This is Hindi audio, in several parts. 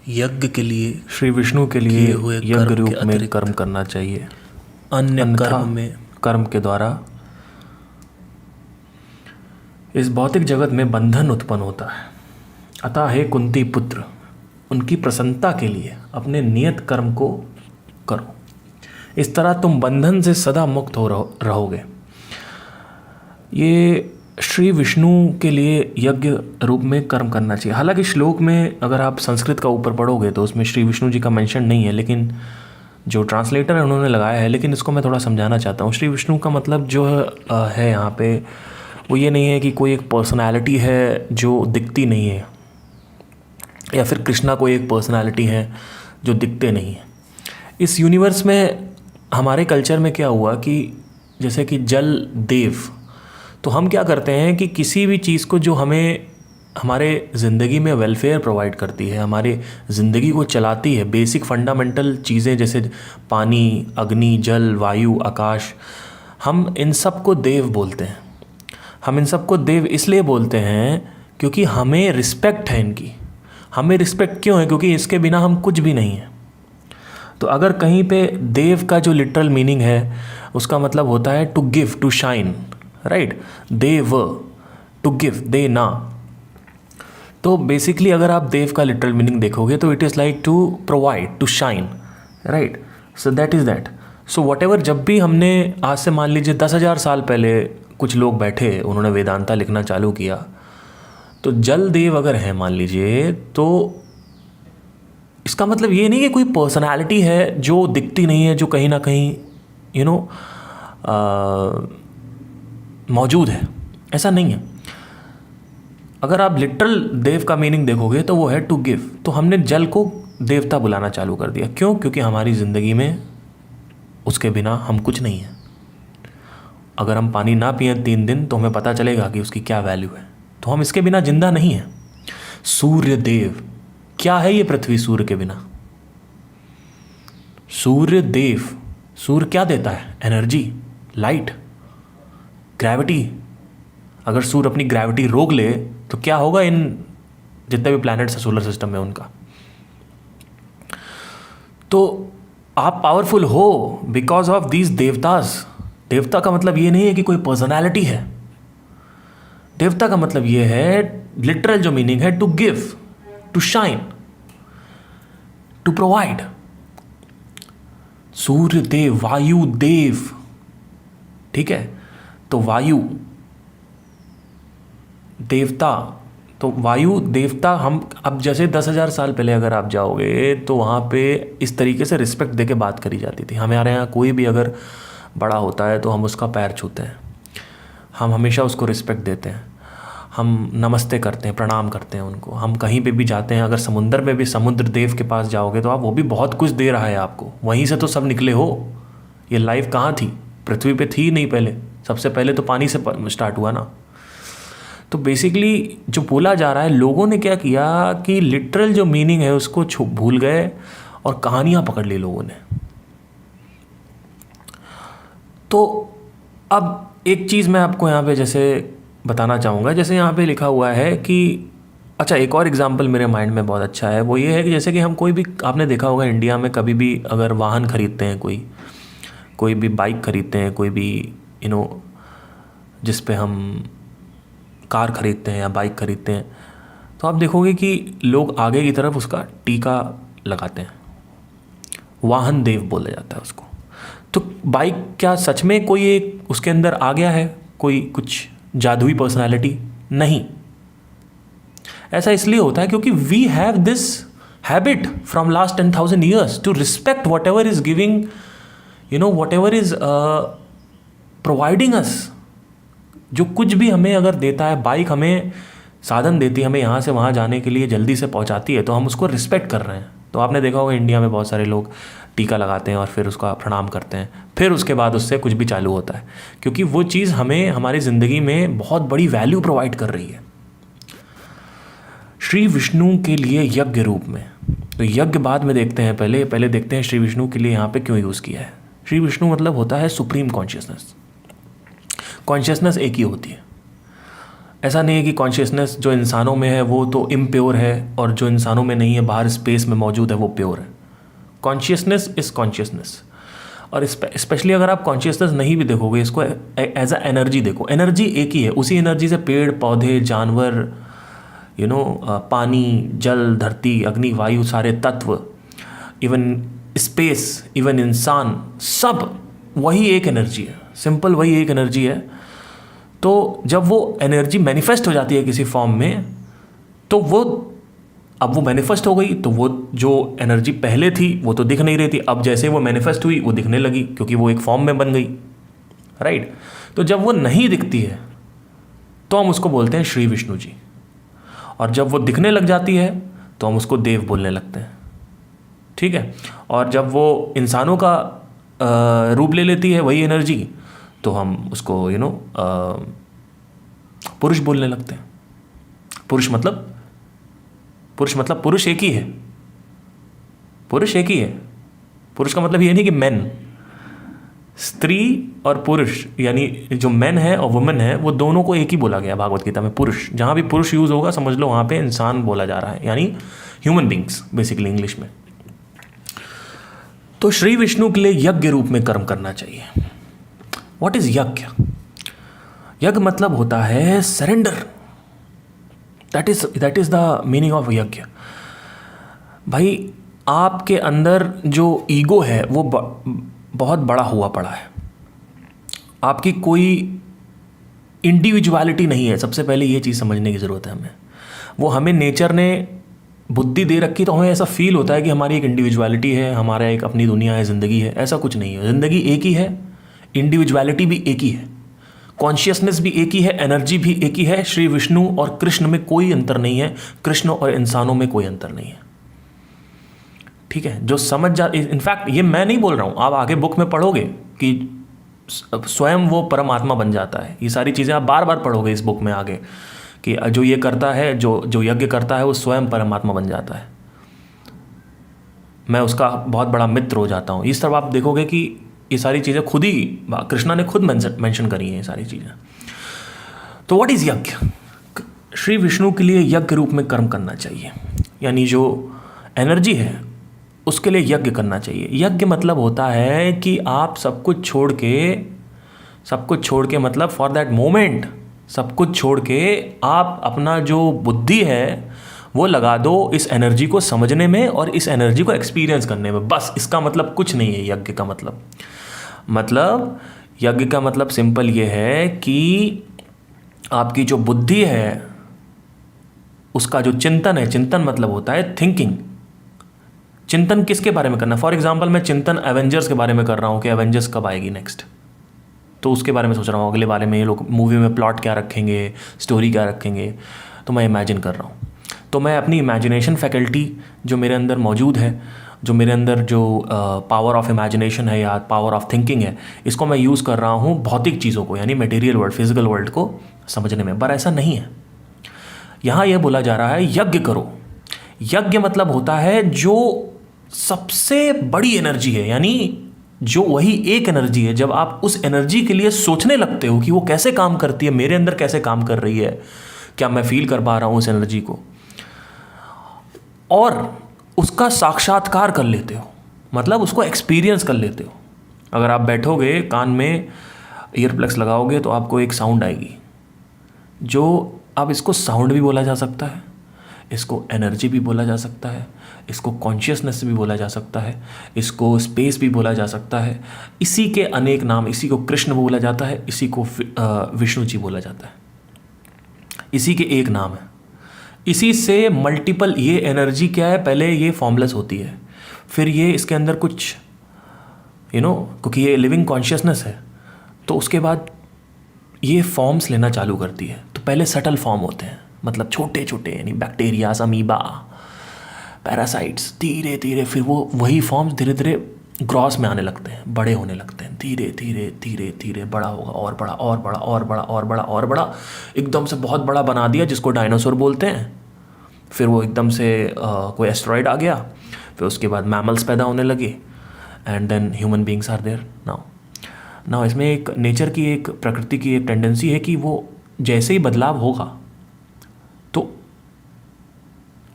यज्ञ के लिए श्री विष्णु के लिए किए हुए यज्ञ कर्म रूप के में अतिरिक्त कर्म करना चाहिए। अन्य अन्यथा कर्म में कर्म के द्वारा इस भौतिक जगत में बंधन उत्पन्न होता है। अतः हे कुंती पुत्र, उनकी प्रसन्नता के लिए अपने नियत कर्म को करो। इस तरह तुम बंधन से सदा मुक्त हो रहोगे। ये श्री विष्णु के लिए यज्ञ रूप में कर्म करना चाहिए। हालांकि श्लोक में अगर आप संस्कृत का ऊपर पढ़ोगे तो उसमें श्री विष्णु जी का मेंशन नहीं है, लेकिन जो ट्रांसलेटर है उन्होंने लगाया है। लेकिन इसको मैं थोड़ा समझाना चाहता हूँ। श्री विष्णु का मतलब जो है यहाँ पे वो ये नहीं है कि कोई एक पर्सनालिटी है जो दिखती नहीं है, या फिर कृष्णा कोई एक पर्सनालिटी है जो दिखते नहीं है। इस यूनिवर्स में हमारे कल्चर में क्या हुआ कि जैसे कि जल देव, तो हम क्या करते हैं कि किसी भी चीज़ को जो हमें हमारे ज़िंदगी में वेलफेयर प्रोवाइड करती है, हमारे ज़िंदगी को चलाती है, बेसिक फंडामेंटल चीज़ें जैसे पानी, अग्नि, जल, वायु, आकाश, हम इन सब को देव बोलते हैं। हम इन सब को देव इसलिए बोलते हैं क्योंकि हमें रिस्पेक्ट है इनकी। हमें रिस्पेक्ट क्यों है? क्योंकि इसके बिना हम कुछ भी नहीं हैं। तो अगर कहीं पे देव का जो लिटरल मीनिंग है उसका मतलब होता है to give, to shine, right. देव, टू गिव, देना। तो बेसिकली अगर आप देव का लिटरल मीनिंग देखोगे तो it is like to provide, to shine, right. So that is that. So whatever, जब भी हमने आज से मान लीजिए 10,000 साल पहले कुछ लोग बैठे, उन्होंने वेदांता लिखना चालू किया, तो जल देव अगर है मान लीजिए, तो इसका मतलब ये नहीं कि कोई पर्सनालिटी है जो दिखती नहीं है, जो कहीं ना कहीं मौजूद है। ऐसा नहीं है। अगर आप लिटरल देव का मीनिंग देखोगे तो वो है टू गिव। तो हमने जल को देवता बुलाना चालू कर दिया। क्यों? क्योंकि हमारी ज़िंदगी में उसके बिना हम कुछ नहीं हैं। अगर हम पानी ना पिए 3 दिन तो हमें पता चलेगा कि उसकी क्या वैल्यू है। तो हम इसके बिना जिंदा नहीं हैं। सूर्य देव, क्या है ये पृथ्वी सूर्य के बिना? सूर्य देव, सूर्य क्या देता है? Energy, light, gravity. अगर सूर्य अपनी ग्रेविटी रोक ले तो क्या होगा इन जितने भी प्लैनेट्स हैं सोलर सिस्टम में उनका? तो आप पावरफुल हो बिकॉज ऑफ दीज देवतास। देवता का मतलब ये नहीं है कि कोई पर्सनालिटी है। देवता का मतलब ये है, लिटरल जो मीनिंग है, to give, to shine, to provide. Surya Dev, Vayu Dev, ठीक है। तो वायु देवता, तो वायु देवता। हम अब जैसे 10,000 साल पहले अगर आप जाओगे तो वहाँ पे इस तरीके से रिस्पेक्ट देके बात करी जाती थी। हमारे यहाँ कोई भी अगर बड़ा होता है तो हम उसका पैर छूते हैं, हम हमेशा उसको रिस्पेक्ट देते हैं, हम नमस्ते करते हैं, प्रणाम करते हैं उनको। हम कहीं पे भी जाते हैं, अगर समुंदर में भी समुद्र देव के पास जाओगे तो आप, वो भी बहुत कुछ दे रहा है आपको। वहीं से तो सब निकले हो। ये लाइफ कहाँ थी? पृथ्वी पे थी नहीं पहले। सबसे पहले तो पानी से स्टार्ट हुआ ना। तो बेसिकली जो बोला जा रहा है, लोगों ने क्या किया कि लिटरल जो मीनिंग है उसको भूल गए और कहानियाँ पकड़ ली लोगों ने। तो अब एक चीज़ मैं आपको यहाँ पे जैसे बताना चाहूँगा। जैसे यहाँ पे लिखा हुआ है कि, अच्छा एक और एग्जांपल मेरे माइंड में बहुत अच्छा है, वो ये है कि जैसे कि हम कोई भी, आपने देखा होगा इंडिया में कभी भी अगर वाहन खरीदते हैं, कोई भी बाइक खरीदते हैं, कोई भी जिस पे हम कार खरीदते हैं या बाइक खरीदते हैं, तो आप देखोगे कि लोग आगे की तरफ उसका टीका लगाते हैं। वाहन देव बोला जाता है उसको। तो बाइक क्या सच में कोई एक उसके अंदर आ गया है, कोई कुछ जादुई पर्सनालिटी? नहीं। ऐसा इसलिए होता है क्योंकि we have this habit from last 10,000 years to respect whatever is giving, whatever is providing us. जो कुछ भी हमें अगर देता है, बाइक हमें साधन देती है, हमें यहाँ से वहाँ जाने के लिए जल्दी से पहुँचाती है, तो हम उसको रिस्पेक्ट कर रहे हैं। तो आपने देखा होगा इंडिया में बहुत सारे लोग टीका लगाते हैं और फिर उसका प्रणाम करते हैं, फिर उसके बाद उससे कुछ भी चालू होता है, क्योंकि वो चीज़ हमें हमारी ज़िंदगी में बहुत बड़ी वैल्यू प्रोवाइड कर रही है। श्री विष्णु के लिए यज्ञ रूप में, तो यज्ञ बाद में देखते हैं, पहले देखते हैं श्री विष्णु के लिए यहाँ पे क्यों यूज़ किया है। श्री विष्णु मतलब होता है सुप्रीम कॉन्शियसनेस। कॉन्शियसनेस एक ही होती है। ऐसा नहीं है कि कॉन्शियसनेस जो इंसानों में है वो तो इम्प्योर है और जो इंसानों में नहीं है, बाहर स्पेस में मौजूद है, वो प्योर है। Consciousness is consciousness. और स्पेशली अगर आप कॉन्शियसनेस नहीं भी देखोगे, इसको एज अ एनर्जी देखो। एनर्जी एक ही है, उसी एनर्जी से पेड़ पौधे, जानवर, पानी, जल, धरती, अग्नि, वायु, सारे तत्व, इवन स्पेस, इवन इंसान, सब वही एक एनर्जी है। सिंपल वही एक एनर्जी है। तो जब वो एनर्जी मैनिफेस्ट हो जाती है किसी फॉर्म में, तो अब वो मैनिफेस्ट हो गई, तो वो जो एनर्जी पहले थी वो तो दिख नहीं रही थी, अब जैसे वो मैनिफेस्ट हुई वो दिखने लगी, क्योंकि वो एक फॉर्म में बन गई, राइट। तो जब वो नहीं दिखती है तो हम उसको बोलते हैं श्री विष्णु जी, और जब वो दिखने लग जाती है तो हम उसको देव बोलने लगते हैं, ठीक है। और जब वो इंसानों का रूप ले लेती है वही एनर्जी, तो हम उसको पुरुष बोलने लगते हैं। पुरुष मतलब पुरुष एक ही है। पुरुष एक ही है। पुरुष का मतलब ये नहीं कि मैन, स्त्री और पुरुष, यानी जो मैन है और वुमेन है वो दोनों को एक ही बोला गया भागवत गीता में। पुरुष, जहाँ भी पुरुष यूज़ होगा समझ लो वहाँ पे इंसान बोला जा रहा है, यानी ह्यूमन बींग्स बेसिकली इंग्लिश में। तो श्री विष्णु के लिए यज्ञ रूप में कर्म करना चाहिए। व्हाट इज यज्ञ? यज्ञ मतलब होता है surrender. That is the meaning of यज्ञ। भाई आपके अंदर जो ईगो है वो बहुत बड़ा हुआ पड़ा है। आपकी कोई इंडिविजुअलिटी नहीं है। सबसे पहले ये चीज़ समझने की ज़रूरत है हमें। वो हमें नेचर ने बुद्धि दे रखी, तो हमें ऐसा फील होता है कि हमारी एक इंडिविजुअलिटी है, हमारा एक अपनी दुनिया है, ज़िंदगी है। ऐसा कुछ नहीं है। ज़िंदगी एक ही है, इंडिविजुअलिटी भी एक ही है, कॉन्शियसनेस भी एक ही है, एनर्जी भी एक ही है। श्री विष्णु और कृष्ण में कोई अंतर नहीं है, कृष्ण और इंसानों में कोई अंतर नहीं है, ठीक है। जो समझ जा, इनफैक्ट ये मैं नहीं बोल रहा हूँ, आप आगे बुक में पढ़ोगे कि स्वयं वो परमात्मा बन जाता है। ये सारी चीज़ें आप बार बार पढ़ोगे इस बुक में आगे, कि जो ये करता है, जो यज्ञ करता है वो स्वयं परमात्मा बन जाता है, मैं उसका बहुत बड़ा मित्र हो जाता हूँ। इस तरह आप देखोगे कि ये सारी चीज़ें खुद ही कृष्णा ने खुद मेंशन करी हैं ये सारी चीज़ें। तो व्हाट इज़ यज्ञ? श्री विष्णु के लिए यज्ञ रूप में कर्म करना चाहिए, यानी जो एनर्जी है उसके लिए यज्ञ करना चाहिए। यज्ञ मतलब होता है कि आप सब कुछ छोड़ के मतलब फॉर दैट मोमेंट सब कुछ छोड़ के आप अपना जो बुद्धि है वो लगा दो इस एनर्जी को समझने में और इस एनर्जी को एक्सपीरियंस करने में। बस इसका मतलब कुछ नहीं है यज्ञ का मतलब यज्ञ का मतलब सिंपल ये है कि आपकी जो बुद्धि है उसका जो चिंतन है, चिंतन मतलब होता है थिंकिंग। चिंतन किसके बारे में करना? फॉर एग्जाम्पल मैं चिंतन एवेंजर्स के बारे में कर रहा हूँ कि एवेंजर्स कब आएगी नेक्स्ट, तो उसके बारे में सोच रहा हूँ, अगले बारे में ये लोग मूवी में प्लॉट क्या रखेंगे, स्टोरी क्या रखेंगे, तो मैं इमेजिन कर रहा हूँ। तो मैं अपनी इमेजिनेशन फैकल्टी जो मेरे अंदर मौजूद है, जो मेरे अंदर जो पावर ऑफ इमेजिनेशन है या पावर ऑफ थिंकिंग है, इसको मैं यूज़ कर रहा हूँ भौतिक चीज़ों को, यानी मटेरियल वर्ल्ड, फिजिकल वर्ल्ड को समझने में। पर ऐसा नहीं है। यहाँ यह बोला जा रहा है यज्ञ करो। यज्ञ मतलब होता है जो सबसे बड़ी एनर्जी है, यानी जो वही एक एनर्जी है। जब आप उस एनर्जी के लिए सोचने लगते हो कि वो कैसे काम करती है, मेरे अंदर कैसे काम कर रही है, क्या मैं फील कर पा रहा हूँ उस एनर्जी को, और उसका साक्षात्कार कर लेते हो, मतलब उसको एक्सपीरियंस कर लेते हो। अगर आप बैठोगे, कान में ईयरप्लग्स लगाओगे तो आपको एक साउंड आएगी, जो अब इसको साउंड भी बोला जा सकता है, इसको एनर्जी भी बोला जा सकता है, इसको कॉन्शियसनेस भी बोला जा सकता है, इसको स्पेस भी बोला जा सकता है। इसी के अनेक नाम, इसी को कृष्ण बोला जाता है, इसी को विष्णु जी बोला जाता है। इसी के एक नाम है। इसी से मल्टीपल, ये एनर्जी क्या है, पहले ये फॉर्मलेस होती है, फिर ये इसके अंदर कुछ क्योंकि ये लिविंग कॉन्शियसनेस है, तो उसके बाद ये फॉर्म्स लेना चालू करती है। तो पहले सटल फॉर्म होते हैं, मतलब छोटे छोटे, यानी बैक्टीरियाज, अमीबा, पैरासाइट्स, धीरे धीरे फिर वो वही फॉर्म्स धीरे धीरे ग्रॉस में आने लगते हैं, बड़े होने लगते हैं, धीरे धीरे धीरे धीरे बड़ा होगा, और बड़ा और बड़ा और बड़ा और बड़ा और बड़ा, एकदम से बहुत बड़ा बना दिया जिसको डायनासोर बोलते हैं। फिर वो एकदम से कोई एस्टेरॉयड आ गया, फिर उसके बाद मैमल्स पैदा होने लगे, and then human beings are there now. इसमें एक नेचर की, एक प्रकृति की एक टेंडेंसी है कि वो जैसे ही बदलाव होगा तो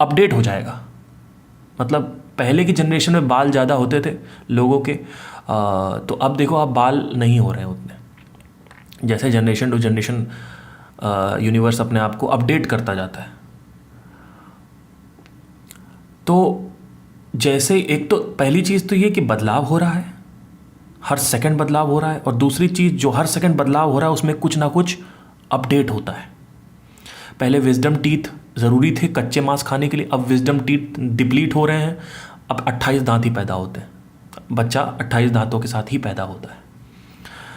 अपडेट हो जाएगा। मतलब पहले की जनरेशन में बाल ज़्यादा होते थे लोगों के, तो अब देखो अब बाल नहीं हो रहे हैं उतने। जैसे जनरेशन टू जनरेशन यूनिवर्स अपने आप को अपडेट करता जाता है। तो जैसे एक तो पहली चीज़ तो ये कि बदलाव हो रहा है, हर सेकंड बदलाव हो रहा है, और दूसरी चीज़ जो हर सेकंड बदलाव हो रहा है उसमें कुछ ना कुछ अपडेट होता है। पहले विजडम टीथ ज़रूरी थे कच्चे मांस खाने के लिए, अब विजडम टीथ डिप्लीट हो रहे हैं, अब 28 दांत ही पैदा होते हैं, बच्चा 28 दांतों के साथ ही पैदा होता है।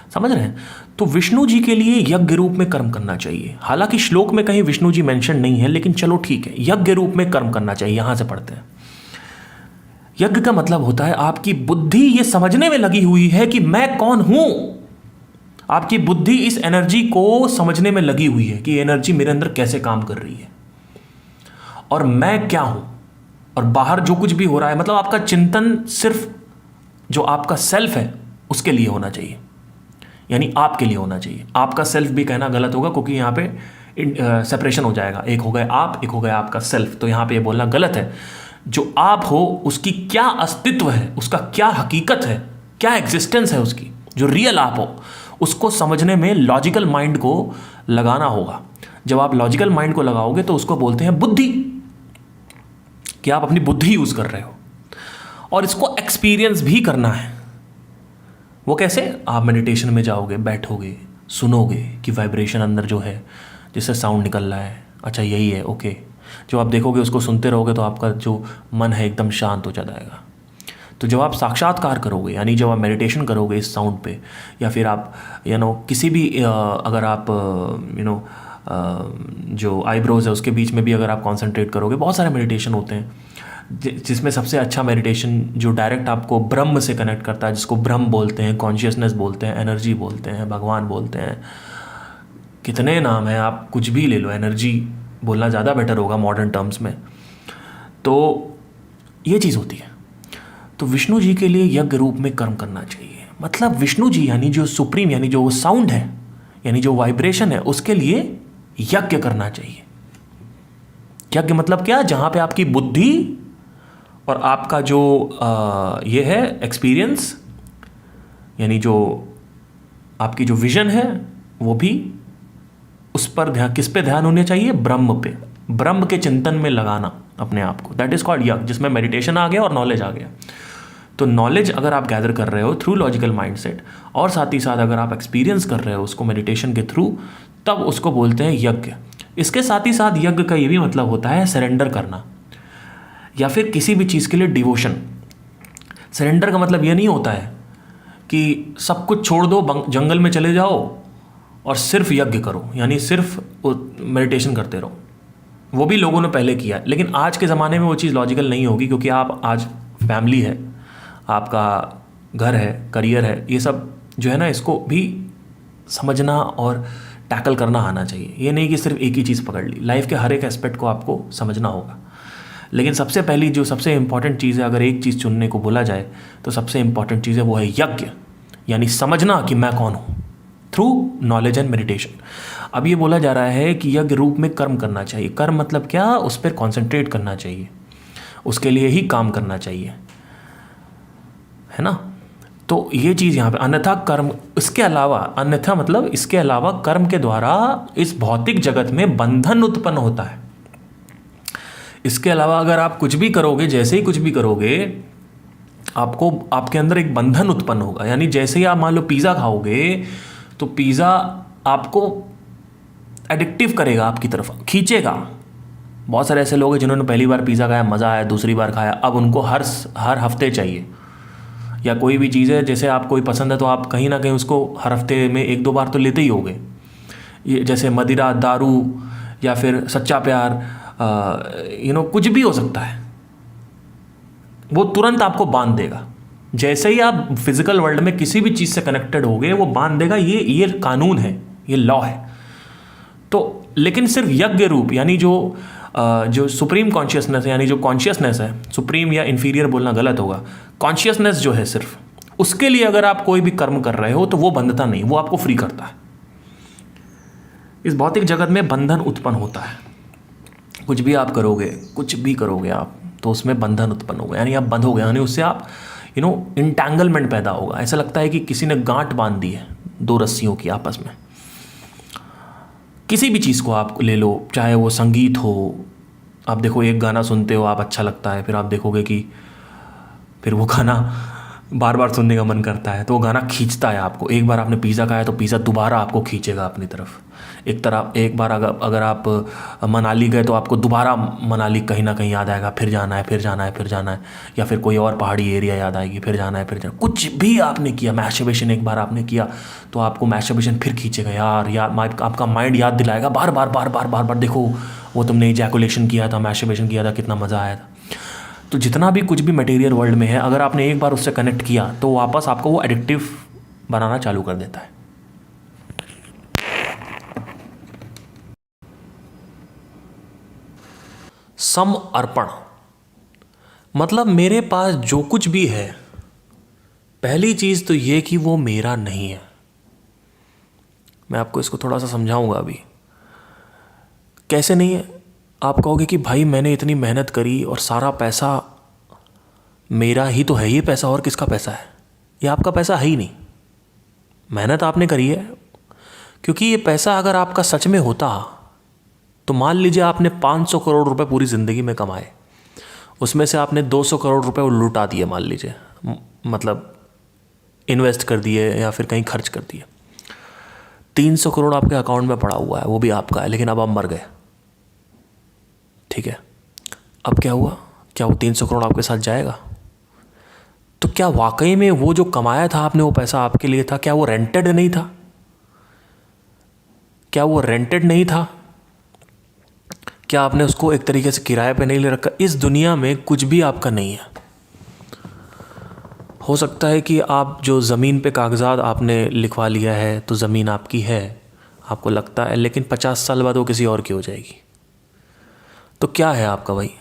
समझ रहे हैं? तो विष्णु जी के लिए यज्ञ रूप में कर्म करना चाहिए। हालांकि श्लोक में कहीं विष्णु जी मेंशन नहीं है, लेकिन चलो ठीक है, यज्ञ रूप में कर्म करना चाहिए। यहां से पढ़ते हैं। यज्ञ का मतलब होता है आपकी बुद्धि ये समझने में लगी हुई है कि मैं कौन हूं। आपकी बुद्धि इस एनर्जी को समझने में लगी हुई है कि ये एनर्जी मेरे अंदर कैसे काम कर रही है और मैं क्या हूं, और बाहर जो कुछ भी हो रहा है, मतलब आपका चिंतन सिर्फ जो आपका सेल्फ है उसके लिए होना चाहिए, यानी आपके लिए होना चाहिए। आपका सेल्फ भी कहना गलत होगा, क्योंकि यहाँ पे सेपरेशन हो जाएगा, एक हो गए आप, एक हो गया आपका सेल्फ, तो यहाँ पे ये बोलना गलत है। जो आप हो उसकी क्या अस्तित्व है, उसका क्या हकीकत है, क्या एग्जिस्टेंस है उसकी, जो रियल आप हो, उसको समझने में लॉजिकल माइंड को लगाना होगा। जब आप लॉजिकल माइंड को लगाओगे तो उसको बोलते हैं बुद्धि, कि आप अपनी बुद्धि यूज कर रहे हो, और इसको एक्सपीरियंस भी करना है। वो कैसे? आप मेडिटेशन में जाओगे, बैठोगे, सुनोगे कि वाइब्रेशन अंदर जो है जिससे साउंड निकल रहा है, अच्छा यही है, ओके। जो आप देखोगे उसको सुनते रहोगे तो आपका जो मन है एकदम शांत हो जाएगा। तो जब आप साक्षात्कार करोगे, यानी जब आप मेडिटेशन करोगे इस साउंड पे, या फिर आप किसी भी अगर आप जो आईब्रोज है उसके बीच में भी अगर आप कॉन्सेंट्रेट करोगे, बहुत सारे मेडिटेशन होते हैं जिसमें सबसे अच्छा मेडिटेशन जो डायरेक्ट आपको ब्रह्म से कनेक्ट करता है, जिसको ब्रह्म बोलते हैं, कॉन्शियसनेस बोलते हैं, एनर्जी बोलते हैं, भगवान बोलते हैं, कितने नाम हैं, आप कुछ भी ले लो, एनर्जी बोलना ज़्यादा बेटर होगा मॉडर्न टर्म्स में। तो ये चीज़ होती है। तो विष्णु जी के लिए यज्ञ रूप में कर्म करना चाहिए। मतलब विष्णु जी यानी जो सुप्रीम, यानी जो साउंड है, यानी जो वाइब्रेशन है, उसके लिए यज्ञ करना चाहिए। यज्ञ मतलब क्या? जहां पे आपकी बुद्धि और आपका जो ये है एक्सपीरियंस, यानी जो आपकी जो विजन है, वो भी उस पर ध्यान, किस पे ध्यान होने चाहिए? ब्रह्म पे, ब्रह्म के चिंतन में लगाना अपने आप को। दैट इज कॉल्ड यज्ञ, जिसमें मेडिटेशन आ गया और नॉलेज आ गया। तो नॉलेज अगर आप गैदर कर रहे हो थ्रू लॉजिकल माइंडसेट, और साथ ही साथ अगर आप एक्सपीरियंस कर रहे हो उसको मेडिटेशन के थ्रू, तब उसको बोलते हैं यज्ञ। इसके साथ ही साथ यज्ञ का ये भी मतलब होता है सरेंडर करना, या फिर किसी भी चीज़ के लिए डिवोशन। सरेंडर का मतलब ये नहीं होता है कि सब कुछ छोड़ दो, जंगल में चले जाओ और सिर्फ यज्ञ करो, यानी सिर्फ मेडिटेशन करते रहो। वो भी लोगों ने पहले किया, लेकिन आज के ज़माने में वो चीज़ लॉजिकल नहीं होगी, क्योंकि आप आज फैमिली है, आपका घर है, करियर है, ये सब जो है ना, इसको भी समझना और टैकल करना आना चाहिए। ये नहीं कि सिर्फ एक ही चीज़ पकड़ ली, लाइफ के हर एक एस्पेक्ट को आपको समझना होगा। लेकिन सबसे पहली जो सबसे इंपॉर्टेंट चीज़ है, अगर एक चीज़ चुनने को बोला जाए तो सबसे इंपॉर्टेंट चीज़ है वो है यज्ञ, यानी समझना कि मैं कौन हूँ थ्रू नॉलेज एंड मेडिटेशन। अब ये बोला जा रहा है कि यज्ञ रूप में कर्म करना चाहिए। कर्म मतलब क्या? उस पर कॉन्सेंट्रेट करना चाहिए, उसके लिए ही काम करना चाहिए, है ना। तो ये चीज़ यहाँ पे अन्यथा कर्म, इसके अलावा, अन्यथा मतलब इसके अलावा कर्म के द्वारा इस भौतिक जगत में बंधन उत्पन्न होता है। इसके अलावा अगर आप कुछ भी करोगे, जैसे ही कुछ भी करोगे, आपको आपके अंदर एक बंधन उत्पन्न होगा। यानी जैसे ही आप मान लो पिज़्ज़ा खाओगे, तो पिज़्ज़ा आपको एडिक्टिव करेगा, आपकी तरफ खींचेगा। बहुत सारे ऐसे लोग हैं जिन्होंने पहली बार पिज़्ज़ा खाया, मज़ा आया, दूसरी बार खाया, अब उनको हर हफ्ते चाहिए। या कोई भी चीज़ है, जैसे आपको कोई पसंद है तो आप कहीं ना कहीं उसको हर हफ्ते में 1-2 बार तो लेते ही होगे। ये जैसे मदिरा, दारू, या फिर सच्चा प्यार, कुछ भी हो सकता है, वो तुरंत आपको बांध देगा। जैसे ही आप फिजिकल वर्ल्ड में किसी भी चीज़ से कनेक्टेड होगे, वो बांध देगा। ये कानून है, ये लॉ है। तो लेकिन सिर्फ यज्ञ रूप, यानी जो सुप्रीम कॉन्शियसनेस है, यानी जो कॉन्शियसनेस है, सुप्रीम या इन्फीरियर बोलना गलत होगा, कॉन्शियसनेस जो है सिर्फ, उसके लिए अगर आप कोई भी कर्म कर रहे हो तो वो बंधता नहीं, वो आपको फ्री करता है। इस भौतिक जगत में बंधन उत्पन्न होता है। कुछ भी आप करोगे, कुछ भी करोगे आप, तो उसमें बंधन उत्पन्न होगा, यानी आप बंध हो गए, यानी उससे आप इंटैंगलमेंट पैदा होगा। ऐसा लगता है कि किसी ने गांठ बांध दी है दो रस्सियों की आपस में। किसी भी चीज़ को आप ले लो, चाहे वो संगीत हो, आप देखो एक गाना सुनते हो, आप अच्छा लगता है, फिर आप देखोगे कि फिर वो गाना बार बार सुनने का मन करता है, तो वो गाना खींचता है आपको। एक बार आपने पिज़्ज़ा खाया तो पिज़्ज़ा दोबारा आपको खींचेगा अपनी तरफ। एक बार अगर आप मनाली गए तो आपको दोबारा मनाली कहीं ना कहीं याद आएगा, फिर जाना है, फिर जाना है, फिर जाना है। या फिर कोई और पहाड़ी एरिया याद आएगी, फिर जाना है, फिर जाना। कुछ भी आपने किया, मैस्टरबेशन एक बार आपने किया तो आपको मैस्टरबेशन फिर खींचेगा, यार आपका माइंड याद दिलाएगा बार बार बार बार बार बार, देखो वो तुमने इजैकुलेशन किया था, मैस्टरबेशन किया था, कितना मज़ा आया था। तो जितना भी कुछ भी मटेरियल वर्ल्ड में है, अगर आपने एक बार उससे कनेक्ट किया तो वापस आपको वो एडिक्टिव बनाना चालू कर देता है। समर्पण मतलब मेरे पास जो कुछ भी है, पहली चीज़ तो ये कि वो मेरा नहीं है। मैं आपको इसको थोड़ा सा समझाऊंगा अभी। कैसे नहीं है? आप कहोगे कि भाई मैंने इतनी मेहनत करी और सारा पैसा मेरा ही तो है, ये पैसा और किसका पैसा है? ये आपका पैसा है ही नहीं। मेहनत आपने करी है, क्योंकि ये पैसा अगर आपका सच में होता तो मान लीजिए आपने 500 करोड़ रुपए पूरी ज़िंदगी में कमाए, उसमें से आपने 200 करोड़ रुपए लुटा दिए, मान लीजिए, मतलब इन्वेस्ट कर दिए या फिर कहीं खर्च कर दिए। 300 करोड़ आपके अकाउंट में पड़ा हुआ है, वो भी आपका है, लेकिन अब आप मर गए। ठीक है, अब क्या हुआ? क्या वो 300 करोड़ आपके साथ जाएगा? तो क्या वाकई में वो जो कमाया था आपने, वो पैसा आपके लिए था? क्या वो रेंटेड नहीं था? क्या वो रेंटेड नहीं था? क्या आपने उसको एक तरीके से किराए पे नहीं ले रखा? इस दुनिया में कुछ भी आपका नहीं है। हो सकता है कि आप जो ज़मीन पे कागजात आपने लिखवा लिया है तो ज़मीन आपकी है, आपको लगता है, लेकिन 50 साल बाद वो किसी और की हो जाएगी। तो क्या है आपका भाई?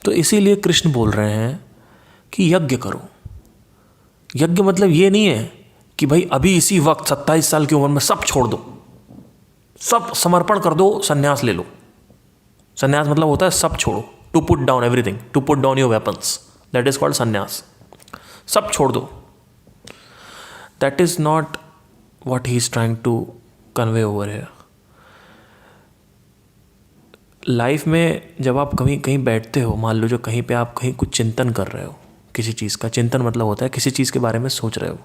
तो इसीलिए कृष्ण बोल रहे हैं कि यज्ञ करो। यज्ञ मतलब ये नहीं है कि भाई अभी इसी वक्त 27 साल की उम्र में सब छोड़ दो, सब समर्पण कर दो, सन्यास ले लो। सन्यास मतलब होता है सब छोड़ो, to put down everything, to put down your weapons, that is called सन्यास। सब छोड़ दो। That is not what he is trying to convey over here. Life में जब आप कहीं बैठते हो, मान लो जो कहीं पे आप कहीं कुछ चिंतन कर रहे हो, किसी चीज़ का चिंतन मतलब होता है किसी चीज़ के बारे में सोच रहे हो।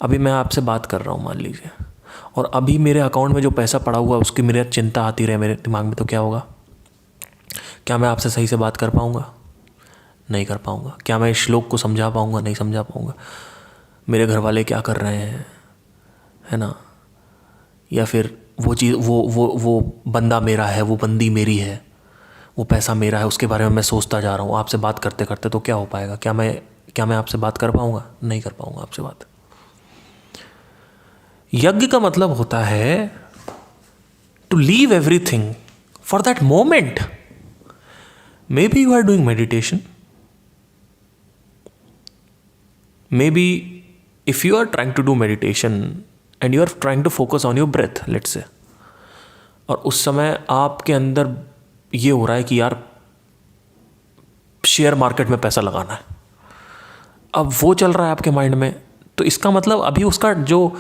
अभी मैं आपसे बात कर रहा हूँ मान लीजिए, और अभी मेरे अकाउंट में जो पैसा पड़ा हुआ है उसकी मेरे चिंता आती रहे मेरे दिमाग में, तो क्या होगा? क्या मैं आपसे सही से बात कर पाऊँगा? नहीं कर पाऊँगा। क्या मैं इस श्लोक को समझा पाऊँगा? नहीं समझा पाऊँगा। मेरे घर वाले क्या कर रहे हैं, है ना? या फिर वो चीज़, वो बंदा मेरा है, वो बंदी मेरी है, वो पैसा मेरा है, उसके बारे में मैं सोचता जा रहा हूँ आपसे बात करते करते। तो क्या हो पाएगा? क्या मैं आपसे बात कर पाऊँगा? नहीं कर पाऊँगा आपसे बात। यज्ञ का मतलब होता है to leave everything for that moment. Maybe you are doing meditation, maybe if you are trying to do meditation and you are trying to focus on your breath, let's say, और उस समय आपके अंदर ये हो रहा है कि यार शेयर मार्केट में पैसा लगाना है, अब वो चल रहा है आपके माइंड में, तो इसका मतलब अभी उसका जो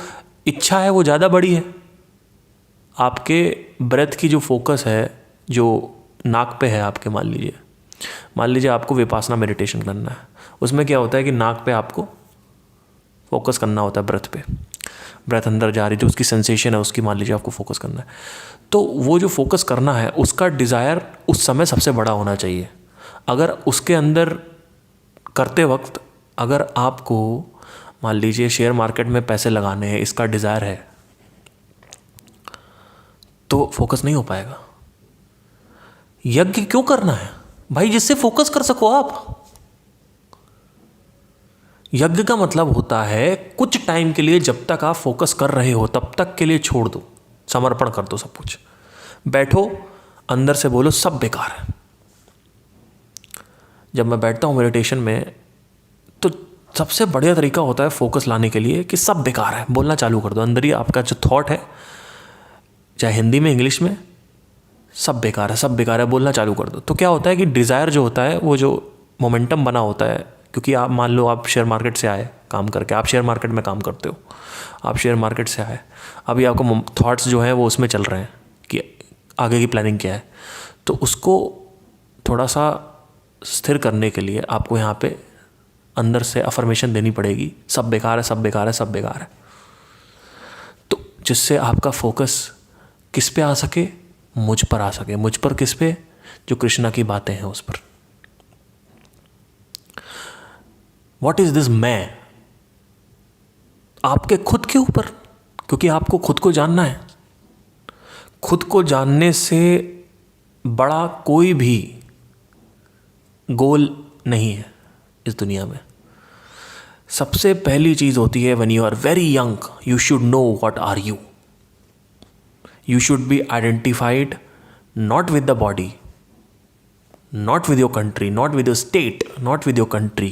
इच्छा है वो ज़्यादा बड़ी है। आपके ब्रेथ की जो फोकस है, जो नाक पे है आपके, मान लीजिए आपको विपासना मेडिटेशन करना है, उसमें क्या होता है कि नाक पे आपको फोकस करना होता है, ब्रेथ पे, ब्रेथ अंदर जा रही जो उसकी सेंसेशन है उसकी मान लीजिए आपको फोकस करना है। तो वो जो फोकस करना है उसका डिज़ायर उस समय सबसे बड़ा होना चाहिए। अगर उसके अंदर करते वक्त अगर आपको मान लीजिए शेयर मार्केट में पैसे लगाने हैं, इसका डिज़ायर है, तो फोकस नहीं हो पाएगा। यज्ञ क्यों करना है भाई? जिससे फोकस कर सको आप। यज्ञ का मतलब होता है कुछ टाइम के लिए, जब तक आप फोकस कर रहे हो तब तक के लिए छोड़ दो, समर्पण कर दो सब कुछ। बैठो, अंदर से बोलो सब बेकार है। जब मैं बैठता हूँ मेडिटेशन में तो सबसे बढ़िया तरीका होता है फोकस लाने के लिए कि सब बेकार है, बोलना चालू कर दो। अंदर ही आपका जो थॉट है चाहे हिंदी में इंग्लिश में, सब बेकार है, सब बेकार है बोलना चालू कर दो। तो क्या होता है कि डिज़ायर जो होता है, वो जो मोमेंटम बना होता है, क्योंकि आप मान लो आप शेयर मार्केट से आए काम करके, आप शेयर मार्केट में काम करते हो, आप शेयर मार्केट से आए, अभी आपको थॉट्स जो हैं वो उसमें चल रहे हैं कि आगे की प्लानिंग क्या है। तो उसको थोड़ा सा स्थिर करने के लिए आपको यहाँ पे अंदर से अफर्मेशन देनी पड़ेगी, सब बेकार है, सब बेकार है, सब बेकार है। तो जिससे आपका फोकस किस पे आ सके, मुझ पर आ सके। मुझ पर किस पे? जो कृष्णा की बातें हैं उस पर। व्हाट इज दिस मैं? आपके खुद के ऊपर, क्योंकि आपको खुद को जानना है। खुद को जानने से बड़ा कोई भी गोल नहीं है इस दुनिया में। सबसे पहली चीज होती है when you are very young, you should know what are you. You should be identified not with the body, not with your country, not with your state, not with your country,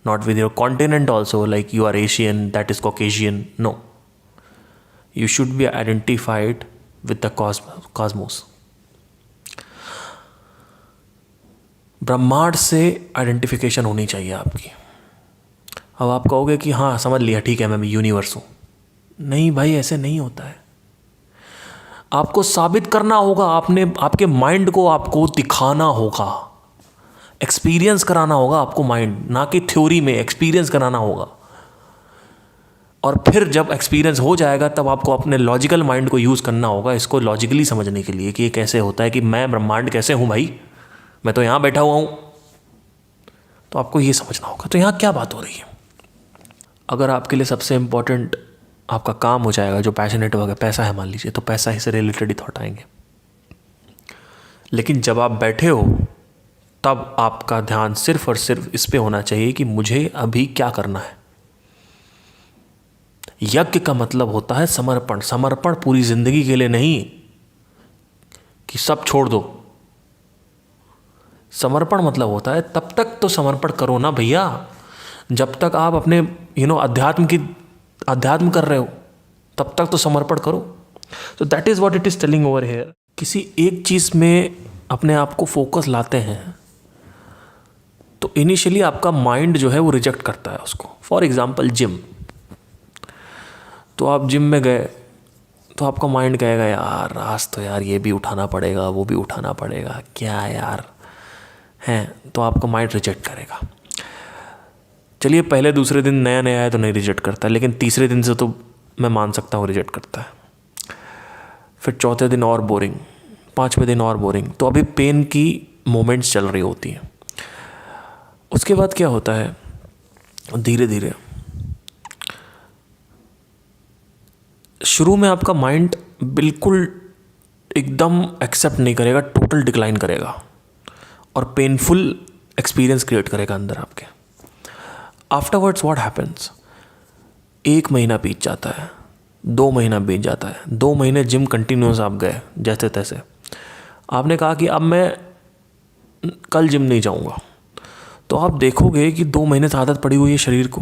not with your continent also, like you are Asian, that is Caucasian. No. You should be identified with the cosmos. ब्रह्मांड से आइडेंटिफिकेशन होनी चाहिए आपकी। अब आप कहोगे कि हाँ समझ लिया, ठीक है मैं यूनिवर्स हूँ। नहीं भाई, ऐसे नहीं होता है। आपको साबित करना होगा, आपने आपके माइंड को आपको दिखाना होगा, एक्सपीरियंस कराना होगा आपको माइंड, ना कि थ्योरी में, एक्सपीरियंस कराना होगा। और फिर जब एक्सपीरियंस हो जाएगा तब आपको अपने लॉजिकल माइंड को यूज़ करना होगा इसको लॉजिकली समझने के लिए कि ये कैसे होता है, कि मैं ब्रह्मांड कैसे हूँ भाई, मैं तो यहाँ बैठा हुआ हूँ। तो आपको ये समझना होगा। तो यहाँ क्या बात हो रही है? अगर आपके लिए सबसे इम्पोर्टेंट आपका काम हो जाएगा, जो पैशनेट होगा, पैसा है मान लीजिए, तो पैसा ही से रिलेटेड ही थॉट आएंगे। लेकिन जब आप बैठे हो तब आपका ध्यान सिर्फ और सिर्फ इस पे होना चाहिए कि मुझे अभी क्या करना है। यज्ञ का मतलब होता है समर्पण। समर्पण पूरी जिंदगी के लिए नहीं कि सब छोड़ दो। समर्पण मतलब होता है तब तक तो समर्पण करो ना भैया, जब तक आप अपने अध्यात्म कर रहे हो तब तक तो समर्पण करो। तो that is what it is telling over here. किसी एक चीज में अपने आप को फोकस लाते हैं तो इनिशियली आपका माइंड जो है वो रिजेक्ट करता है उसको। फॉर एग्जाम्पल जिम, तो आप जिम में गए तो आपका माइंड कहेगा यार आज तो यार ये भी उठाना पड़ेगा, वो भी उठाना पड़ेगा, क्या यार है, तो आपका माइंड रिजेक्ट करेगा। चलिए पहले दूसरे दिन नया नया है तो नहीं रिजेक्ट करता, लेकिन तीसरे दिन से तो मैं मान सकता हूँ रिजेक्ट करता है। फिर चौथे दिन और बोरिंग, पांचवें दिन और बोरिंग। तो अभी पेन की मोमेंट्स चल रही होती हैं। उसके बाद क्या होता है, धीरे धीरे शुरू में आपका माइंड बिल्कुल एकदम एक्सेप्ट नहीं करेगा, टोटल डिक्लाइन करेगा और पेनफुल एक्सपीरियंस क्रिएट करेगा अंदर आपके। आफ्टरवर्ड्स व्हाट हैपन्स, 1 महीना बीत जाता है, 2 महीना बीत जाता है, 2 महीने जिम कंटिन्यूस आप गए जैसे तैसे। आपने कहा कि अब मैं कल जिम नहीं जाऊंगा, तो आप देखोगे कि 2 महीने से आदत पड़ी हुई है शरीर को,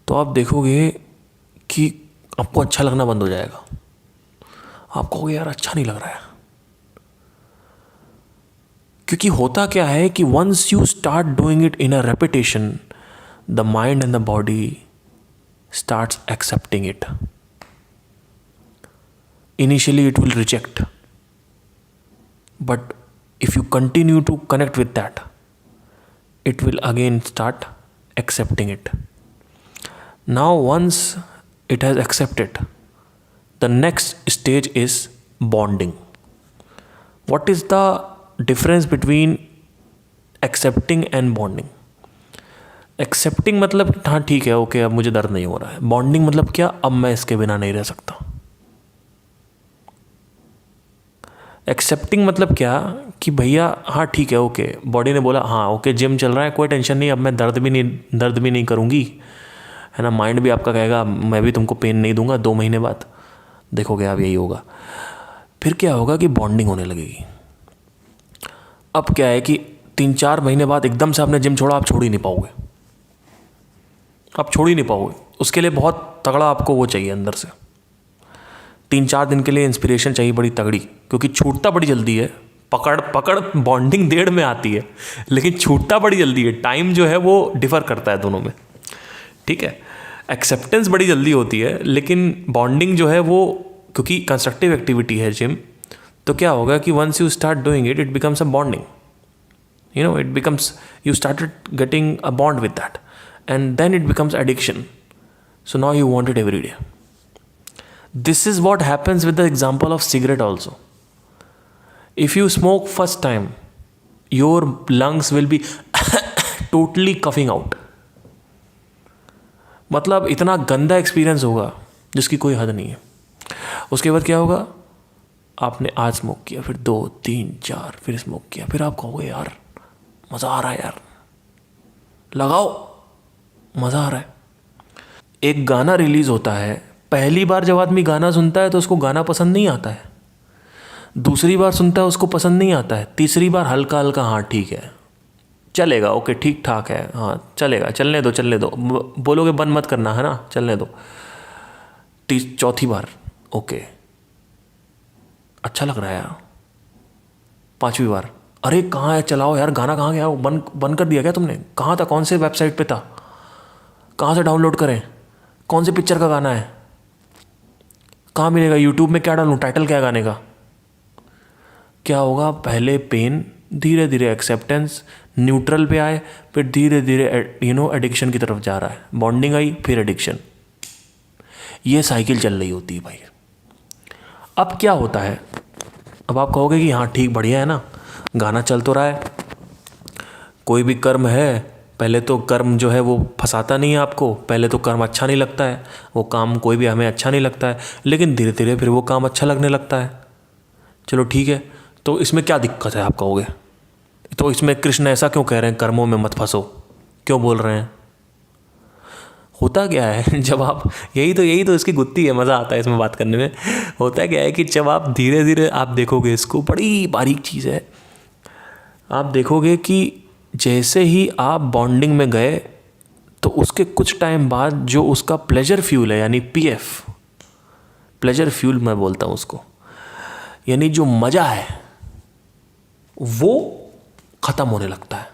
तो आप देखोगे कि आपको अच्छा लगना बंद हो जाएगा। आप कहोगे यार अच्छा नहीं लग रहा है, क्योंकि होता क्या है कि once you start doing it in a repetition, the mind and the body starts accepting it. Initially it will reject, but if you continue to connect with that, it will again start accepting it. Now once it has accepted, the next stage is bonding. What is the difference between accepting and bonding? Accepting मतलब हाँ ठीक है, ओके अब मुझे दर्द नहीं हो रहा है। बॉन्डिंग मतलब क्या, अब मैं इसके बिना नहीं रह सकता। एक्सेप्टिंग मतलब क्या कि भैया हाँ ठीक है, ओके बॉडी ने बोला हाँ ओके जिम चल रहा है, कोई टेंशन नहीं, अब मैं दर्द भी नहीं करूँगी, है ना। माइंड भी आपका कहेगा मैं भी तुमको पेन नहीं दूंगा, 2 महीने बाद देखोगे आप यही होगा। फिर क्या होगा कि बॉन्डिंग होने लगेगी। अब क्या है कि 3-4 महीने बाद एकदम से आपने जिम छोड़ा, आप छोड़ ही नहीं पाओगे, आप छोड़ ही नहीं पाओगे। उसके लिए बहुत तगड़ा आपको वो चाहिए अंदर से 3-4 दिन के लिए इंस्पिरेशन चाहिए बड़ी तगड़ी, क्योंकि छूटता बड़ी जल्दी है। पकड़ बॉन्डिंग 1.5 में आती है, लेकिन छूटता बड़ी जल्दी है। टाइम जो है वो डिफ़र करता है दोनों में, ठीक है। एक्सेप्टेंस बड़ी जल्दी होती है, लेकिन बॉन्डिंग जो है वो, क्योंकि कंस्ट्रक्टिव एक्टिविटी है जिम, तो क्या होगा कि once you start doing it, it becomes a bonding, you know, it becomes, you started getting a bond with that, and then it becomes addiction. So now you want it every day. This is what happens with the example of cigarette also. If you smoke first time, your lungs will be totally coughing out. मतलब इतना गंदा एक्सपीरियंस होगा जिसकी कोई हद नहीं है। उसके बाद क्या होगा, आपने आज स्मोक किया, फिर 2, 3, 4 फिर स्मोक किया, फिर आप कहोगे यार मज़ा आ रहा है, यार लगाओ, मज़ा आ रहा है। एक गाना रिलीज़ होता है, पहली बार जब आदमी गाना सुनता है तो उसको गाना पसंद नहीं आता है, दूसरी बार सुनता है उसको पसंद नहीं आता है, तीसरी बार हल्का हल्का हाँ ठीक है चलेगा, ओके ठीक ठाक है, हाँ चलेगा, चलने दो बोलोगे, बंद मत करना है ना, चलने दो। चौथी बार ओके अच्छा लग रहा है यार, 5वीं बार अरे कहाँ है, चलाओ यार गाना, कहाँ गया, बंद कर दिया क्या तुमने, कहाँ था, कौन से वेबसाइट पे था, कहाँ से डाउनलोड करें, कौन से पिक्चर का गाना है, कहाँ मिलेगा, यूट्यूब में क्या डालूँ, टाइटल क्या है गाने का। क्या होगा, पहले पेन, धीरे धीरे एक्सेप्टेंस, न्यूट्रल पे आए, फिर धीरे धीरे एडिक्शन की तरफ जा रहा है। बॉन्डिंग आई, फिर एडिक्शन, ये साइकिल चल रही होती है भाई। अब क्या होता है, अब आप कहोगे कि हाँ ठीक बढ़िया है ना, गाना चल तो रहा है, कोई भी कर्म है, पहले तो कर्म जो है वो फंसाता नहीं है आपको, पहले तो कर्म अच्छा नहीं लगता है, वो काम कोई भी हमें अच्छा नहीं लगता है, लेकिन धीरे धीरे फिर वो काम अच्छा लगने लगता है। चलो ठीक है, तो इसमें क्या दिक्कत है आप कहोगे, तो इसमें कृष्ण ऐसा क्यों कह रहे हैं, कर्मों में मत फंसो, क्यों बोल रहे हैं। होता क्या है जब आप, यही तो इसकी गुत्थी है, मज़ा आता है इसमें बात करने में। होता क्या है कि जब आप धीरे धीरे आप देखोगे इसको, बड़ी बारीक चीज़ है, आप देखोगे कि जैसे ही आप बॉन्डिंग में गए तो उसके कुछ टाइम बाद जो उसका प्लेजर फ्यूल है, यानी पीएफ, प्लेजर फ्यूल मैं बोलता हूँ उसको, यानी जो मज़ा है वो ख़त्म होने लगता है।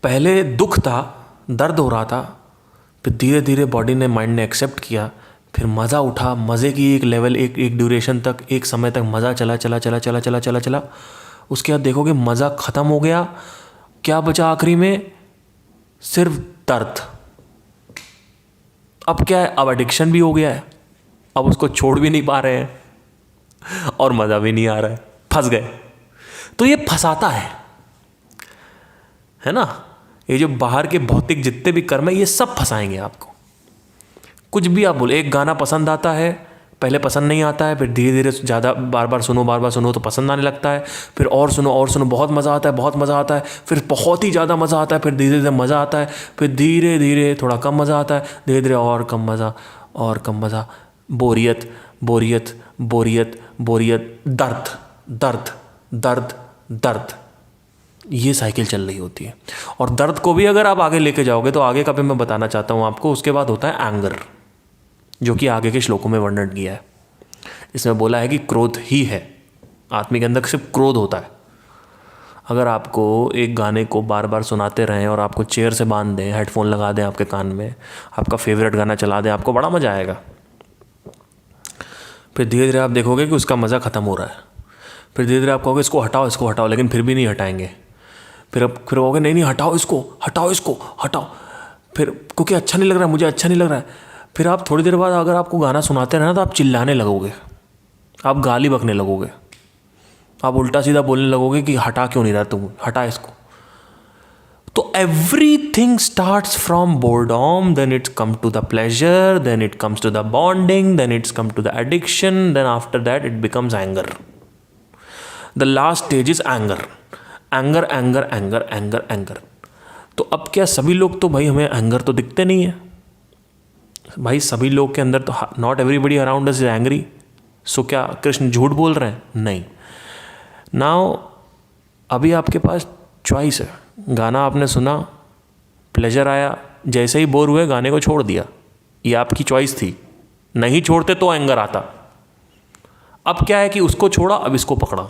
पहले दुख था, दर्द हो रहा था, फिर धीरे धीरे बॉडी ने, माइंड ने एक्सेप्ट किया, फिर मज़ा उठा, मज़े की एक लेवल, एक ड्यूरेशन तक, एक समय तक मज़ा चला। उसके बाद देखोगे मज़ा ख़त्म हो गया, क्या बचा आखिरी में, सिर्फ दर्द। अब क्या है, अब एडिक्शन भी हो गया है, अब उसको छोड़ भी नहीं पा रहे हैं और मज़ा भी नहीं आ रहा है, फंस गए। तो ये फंसाता है ना, ये जो बाहर के भौतिक जितने भी कर्म है ये सब फंसाएंगे आपको। कुछ भी आप बोले, एक गाना पसंद आता है, पहले पसंद नहीं आता है, फिर धीरे धीरे ज़्यादा बार बार सुनो तो पसंद आने लगता है, फिर और सुनो, बहुत मज़ा आता है, फिर बहुत ही ज़्यादा मज़ा आता है, फिर धीरे धीरे मज़ा आता है, फिर धीरे धीरे थोड़ा कम मज़ा आता है, धीरे धीरे और कम मज़ा, बोरियत, दर्द, ये साइकिल चल रही होती है। और दर्द को भी अगर आप आगे लेके जाओगे तो आगे का भी मैं बताना चाहता हूँ आपको। उसके बाद होता है एंगर, जो कि आगे के श्लोकों में वर्णन किया है। इसमें बोला है कि क्रोध ही है, आदमी के अंदर सिर्फ क्रोध होता है। अगर आपको एक गाने को बार बार सुनाते रहें और आपको चेयर से बांध दें, हेडफोन लगा दें आपके कान में, आपका फेवरेट गाना चला दें, आपको बड़ा मज़ा आएगा। फिर धीरे धीरे आप देखोगे कि उसका मज़ा ख़त्म हो रहा है, फिर धीरे धीरे आप कहोगे इसको हटाओ, लेकिन फिर भी नहीं हटाएंगे। फिर कहोगे नहीं हटाओ इसको, फिर क्योंकि अच्छा नहीं लग रहा है। फिर आप थोड़ी देर बाद अगर आपको गाना सुनाते रहना तो आप चिल्लाने लगोगे, आप गाली बकने लगोगे, आप उल्टा सीधा बोलने लगोगे कि हटा क्यों नहीं रहा तुम, हटा इसको। तो everything starts from boredom, then it's come to the pleasure, then it comes to the bonding, then it's come to the addiction, then after that it becomes anger. The last stage is anger. तो अब क्या सभी लोग तो भाई, हमें एंगर तो दिखते नहीं है भाई, सभी लोग के अंदर तो, not everybody around us is angry. So क्या कृष्ण झूठ बोल रहे हैं? नहीं। नाउ अभी आपके पास चॉइस है, गाना आपने सुना, प्लेजर आया, जैसे ही बोर हुए गाने को छोड़ दिया, ये आपकी चॉइस थी। नहीं छोड़ते तो एंगर आता। अब क्या है कि उसको छोड़ा, अब इसको पकड़ा,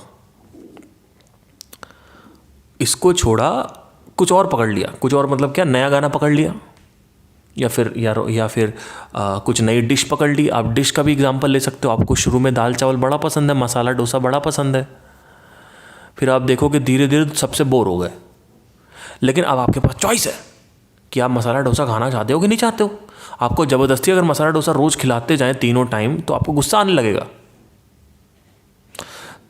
इसको छोड़ा, कुछ और पकड़ लिया, कुछ और मतलब क्या, नया गाना पकड़ लिया, या फिर कुछ नई डिश पकड़ ली। आप डिश का भी एग्जांपल ले सकते हो। आपको शुरू में दाल चावल बड़ा पसंद है, मसाला डोसा बड़ा पसंद है, फिर आप देखो कि धीरे धीरे सबसे बोर हो गए, लेकिन अब आपके पास चॉइस है कि आप मसाला डोसा खाना चाहते हो कि नहीं चाहते हो। आपको ज़बरदस्ती अगर मसाला डोसा रोज़ खिलाते जाएं तीनों टाइम तो आपको गुस्सा आने लगेगा।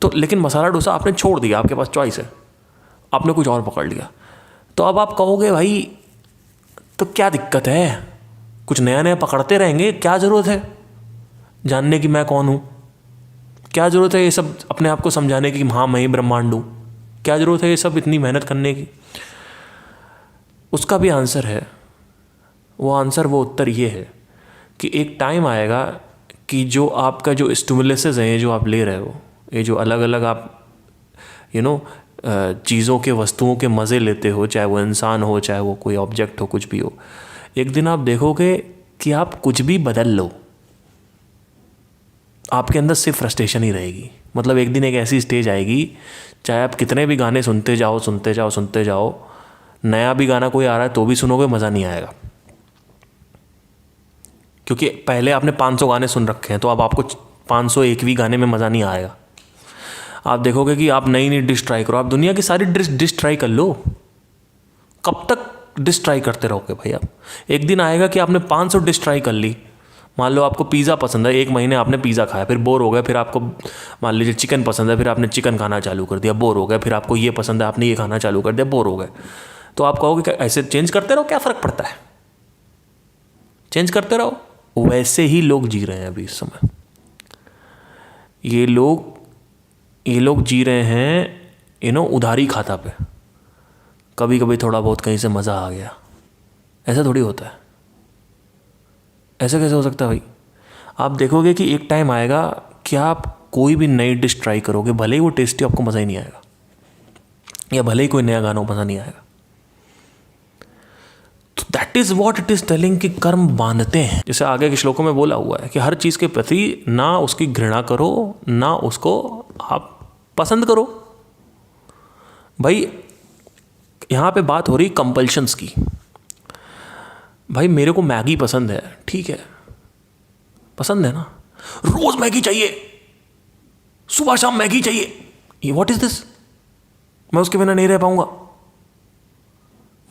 तो लेकिन मसाला डोसा आपने छोड़ दिया, आपके पास चॉइस है, आपने कुछ और पकड़ लिया। तो अब आप कहोगे भाई तो क्या दिक्कत है, कुछ नया नया पकड़ते रहेंगे, क्या ज़रूरत है जानने की मैं कौन हूँ, क्या ज़रूरत है ये सब अपने आप को समझाने की हाँ मैं ही ब्रह्मांड हूँ, क्या ज़रूरत है ये सब इतनी मेहनत करने की। उसका भी आंसर है, वो उत्तर ये है कि एक टाइम आएगा कि जो आपका जो स्टिमुलसेस है, ये जो आप ले रहे हो, ये जो अलग अलग आप चीज़ों के, वस्तुओं के मज़े लेते हो, चाहे वो इंसान हो, चाहे वो कोई ऑब्जेक्ट हो, कुछ भी हो, एक दिन आप देखोगे कि आप कुछ भी बदल लो, आपके अंदर सिर्फ फ्रस्ट्रेशन ही रहेगी। मतलब एक दिन एक ऐसी स्टेज आएगी, चाहे आप कितने भी गाने सुनते जाओ, नया भी गाना कोई आ रहा है तो भी सुनोगे, मज़ा नहीं आएगा, क्योंकि पहले आपने 500 गाने सुन रखे हैं, तो अब आपको 501वीं गाने में मज़ा नहीं आएगा। आप देखोगे कि आप नई नई डिश ट्राई करो, आप दुनिया की सारी डिश ट्राई कर लो, कब तक डिश ट्राई करते रहोगे भाई आप। एक दिन आएगा कि आपने 500 डिश ट्राई कर ली। मान लो आपको पिज़्ज़ा पसंद है, 1 महीने आपने पिज़्ज़ा खाया, फिर बोर हो गया, फिर आपको मान लीजिए चिकन पसंद है, फिर आपने चिकन खाना चालू कर दिया, बोर हो गया, फिर आपको ये पसंद है, आपने ये खाना चालू कर दिया, बोर हो गए। तो आप कहोगे कि ऐसे चेंज करते रहो, क्या फ़र्क पड़ता है, चेंज करते रहो। वैसे ही लोग जी रहे हैं अभी इस समय। ये लोग जी रहे हैं उधारी खाता पे, कभी कभी थोड़ा बहुत कहीं से मज़ा आ गया, ऐसा थोड़ी होता है। ऐसा कैसे हो सकता है भाई। आप देखोगे कि एक टाइम आएगा कि आप कोई भी नई डिश ट्राई करोगे, भले ही वो टेस्टी, आपको मज़ा ही नहीं आएगा, या भले ही कोई नया गाना मज़ा नहीं आएगा। तो that is what it is telling कि कर्म बांधते हैं। जैसे आगे के श्लोकों में बोला हुआ है कि हर चीज़ के प्रति ना उसकी घृणा करो, ना उसको आप पसंद करो। भाई यहाँ पे बात हो रही कंपल्शंस की। भाई मेरे को मैगी पसंद है, ठीक है, पसंद है ना, रोज मैगी चाहिए, सुबह शाम मैगी चाहिए, ये व्हाट इज दिस, मैं उसके बिना नहीं रह पाऊंगा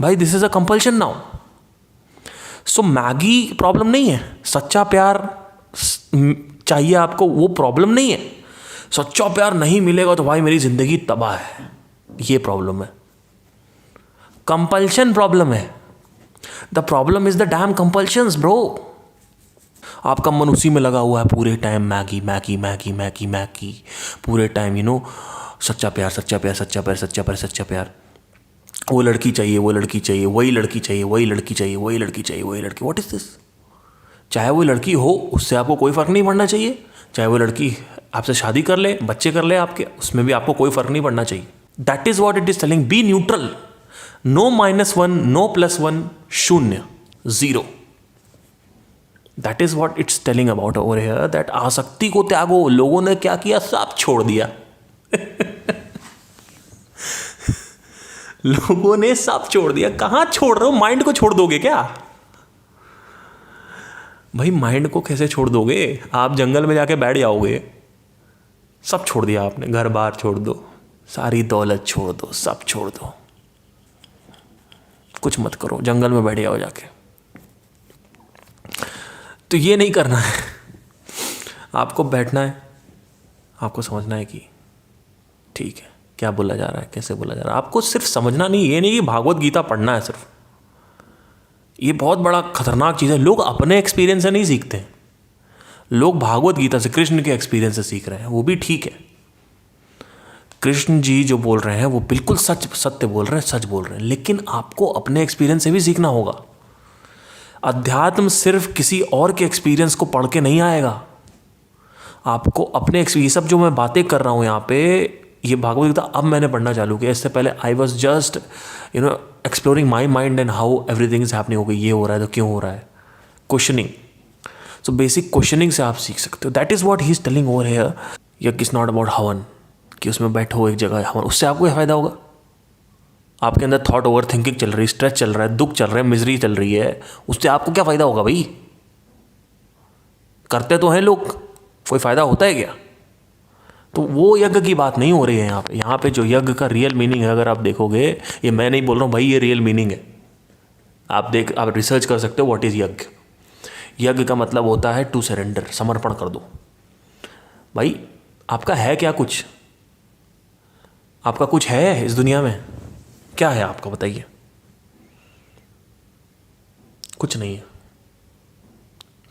भाई, this is a compulsion now. So Maggi problem नहीं है, सच्चा प्यार चाहिए आपको, वो प्रॉब्लम नहीं है। सच्चा प्यार नहीं मिलेगा तो भाई मेरी जिंदगी तबाह है, ये प्रॉब्लम है। कंपल्शन प्रॉब्लम है। The problem is the dam compulsions bro. आपका मन उसी में लगा हुआ है पूरे time, Maggi Maggi Maggi Maggi Maggi, पूरे टाइम सच्चा प्यार सच्चा प्यार सच्चा प्यार सच्चा प्यार सच्चा प्यार, वो लड़की चाहिए, वो लड़की चाहिए, वही लड़की चाहिए, वही लड़की चाहिए, वही लड़की चाहिए, वही लड़की। What is this. चाहे वो लड़की हो, उससे आपको कोई फ़र्क नहीं पड़ना चाहिए, चाहे वो लड़की आपसे शादी कर ले, बच्चे कर ले आपके, उसमें भी आपको कोई फ़र्क नहीं पड़ना चाहिए। That is what it is telling, be neutral, no -1 no +1, शून्य, zero. That is what it's telling about over here, that आसक्ति को त्यागो। लोगों ने क्या किया, सब छोड़ दिया लोगों ने सब छोड़ दिया। कहाँ छोड़ रहे हो, माइंड को छोड़ दोगे क्या भाई? माइंड को कैसे छोड़ दोगे, आप जंगल में जाके बैठ जाओगे। सब छोड़ दिया आपने, घर बार छोड़ दो, सारी दौलत छोड़ दो, सब छोड़ दो, कुछ मत करो, जंगल में बैठ जाओ जाके। तो ये नहीं करना है, आपको बैठना है, आपको समझना है कि ठीक है क्या बोला जा रहा है, कैसे बोला जा रहा है। आपको सिर्फ समझना नहीं, ये नहीं कि भागवत गीता पढ़ना है सिर्फ, ये बहुत बड़ा खतरनाक चीज़ है। लोग अपने एक्सपीरियंस से नहीं सीखते, लोग भागवत गीता से, कृष्ण के एक्सपीरियंस से सीख रहे हैं, वो भी ठीक है। कृष्ण जी जो बोल रहे हैं वो बिल्कुल सत्य बोल रहे हैं, सच बोल रहे हैं, लेकिन आपको अपने एक्सपीरियंस से भी सीखना होगा। अध्यात्म सिर्फ किसी और के एक्सपीरियंस को पढ़ के नहीं आएगा, आपको अपने एक्सपीरियंस। सब जो मैं बातें कर रहा हूँ यहाँ पे, ये भागवत गीता अब मैंने पढ़ना चालू किया, इससे पहले I was just exploring my mind and how everything is happening. हो गई, ये हो रहा है तो क्यों हो रहा है, क्वेश्चनिंग। सो बेसिक क्वेश्चनिंग से आप सीख सकते हो। That is what he is telling over here. यज्ञ इज नॉट अबाउट हवन, कि उसमें बैठो एक जगह हवन, उससे आपको क्या फ़ायदा होगा? आपके अंदर थॉट ओवर थिंकिंग चल रही है, स्ट्रेस चल रहा है, दुख चल रहा है, मिजरी चल रही है, उससे आपको क्या फ़ायदा होगा भाई? करते तो हैं लोग, कोई फ़ायदा होता है क्या? तो वो यज्ञ की बात नहीं हो रही है यहाँ पे। यहाँ पे जो यज्ञ का रियल मीनिंग है, अगर आप देखोगे, ये मैं नहीं बोल रहा हूँ भाई, ये रियल मीनिंग है। आप रिसर्च कर सकते हो व्हाट इज़ यज्ञ। यज्ञ का मतलब होता है टू सरेंडर, समर्पण कर दो। भाई आपका है क्या कुछ? आपका कुछ है इस दुनिया में? क्या है आपका, बताइए? कुछ नहीं है।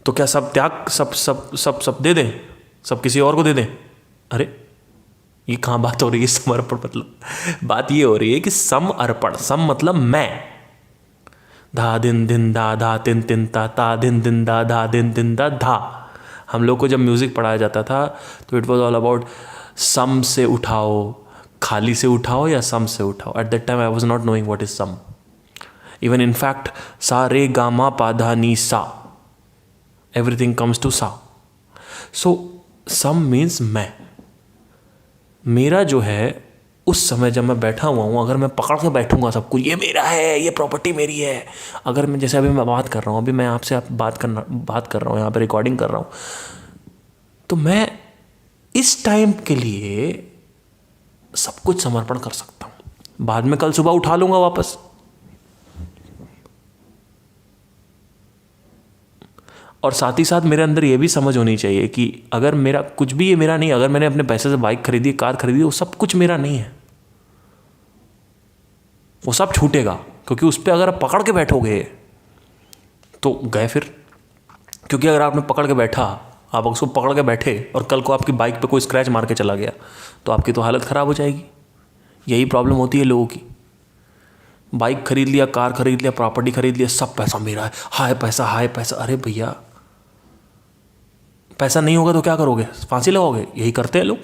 तो क्या सब त्याग, सब सब सब सब दे दें, सब किसी और को दे दें? अरे ये कहाँ बात हो रही है समर्पण? मतलब बात ये हो रही है कि सम अर्पण, सम मतलब मैं, धा दिन दिन दा धा तिन तिन ता ता दिन दिन दा धा दिन दिन दा धा। हम लोग को जब म्यूज़िक पढ़ाया जाता था तो इट वॉज ऑल अबाउट सम से उठाओ, खाली से उठाओ या सम से उठाओ। At that time I was not knowing what is सम। इवन इन फैक्ट सा रे गा मा पा धा नी सा, एवरीथिंग कम्स टू सा। सो सम मीन्स मैं, मेरा जो है उस समय जब मैं बैठा हुआ हूँ, अगर मैं पकड़ के बैठूंगा सब कुछ, ये मेरा है, ये प्रॉपर्टी मेरी है, अगर मैं जैसे अभी मैं बात कर रहा हूँ, अभी मैं आपसे आप बात कर रहा हूँ, यहाँ पे रिकॉर्डिंग कर रहा हूँ, तो मैं इस टाइम के लिए सब कुछ समर्पण कर सकता हूँ। बाद में कल सुबह उठा लूंगा वापस। और साथ ही साथ मेरे अंदर ये भी समझ होनी चाहिए कि अगर मेरा कुछ भी, ये मेरा नहीं, अगर मैंने अपने पैसे से बाइक खरीदी, कार खरीदी, वो सब कुछ मेरा नहीं है, वो सब छूटेगा। क्योंकि उस पर अगर आप पकड़ के बैठोगे तो गए फिर। क्योंकि अगर आपने पकड़ के बैठा, आप उसको पकड़ के बैठे और कल को आपकी बाइक पे कोई स्क्रैच मार के चला गया तो आपकी तो हालत ख़राब हो जाएगी। यही प्रॉब्लम होती है लोगों की। बाइक खरीद लिया, कार खरीद लिया, प्रॉपर्टी खरीद लिया, सब पैसा मेरा है, हाय पैसा हाय पैसा। अरे भैया पैसा नहीं होगा तो क्या करोगे? फांसी लगाओगे? यही करते हैं लोग।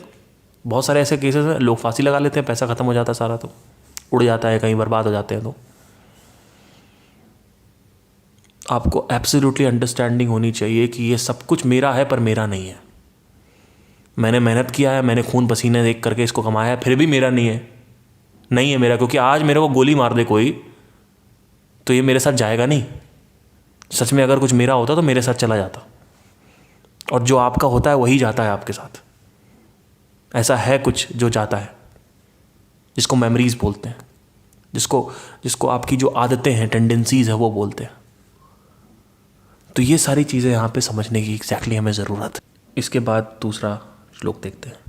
बहुत सारे ऐसे केसेस हैं, लोग फांसी लगा लेते हैं, पैसा ख़त्म हो जाता है सारा, तो उड़ जाता है, कहीं बर्बाद हो जाते हैं। तो आपको एब्सोल्युटली अंडरस्टैंडिंग होनी चाहिए कि ये सब कुछ मेरा है पर मेरा नहीं है। मैंने मेहनत किया है, मैंने खून पसीने देख करके इसको कमाया है, फिर भी मेरा नहीं है, नहीं है मेरा। क्योंकि आज मेरे को गोली मार दे कोई तो ये मेरे साथ जाएगा नहीं। सच में अगर कुछ मेरा होता तो मेरे साथ चला जाता, और जो आपका होता है वही जाता है आपके साथ। ऐसा है कुछ जो जाता है, जिसको मेमोरीज बोलते हैं, जिसको आपकी जो आदतें हैं, टेंडेंसीज है, वो बोलते हैं। तो ये सारी चीज़ें यहाँ पे समझने की एग्जैक्टली हमें ज़रूरत है। इसके बाद दूसरा श्लोक देखते हैं।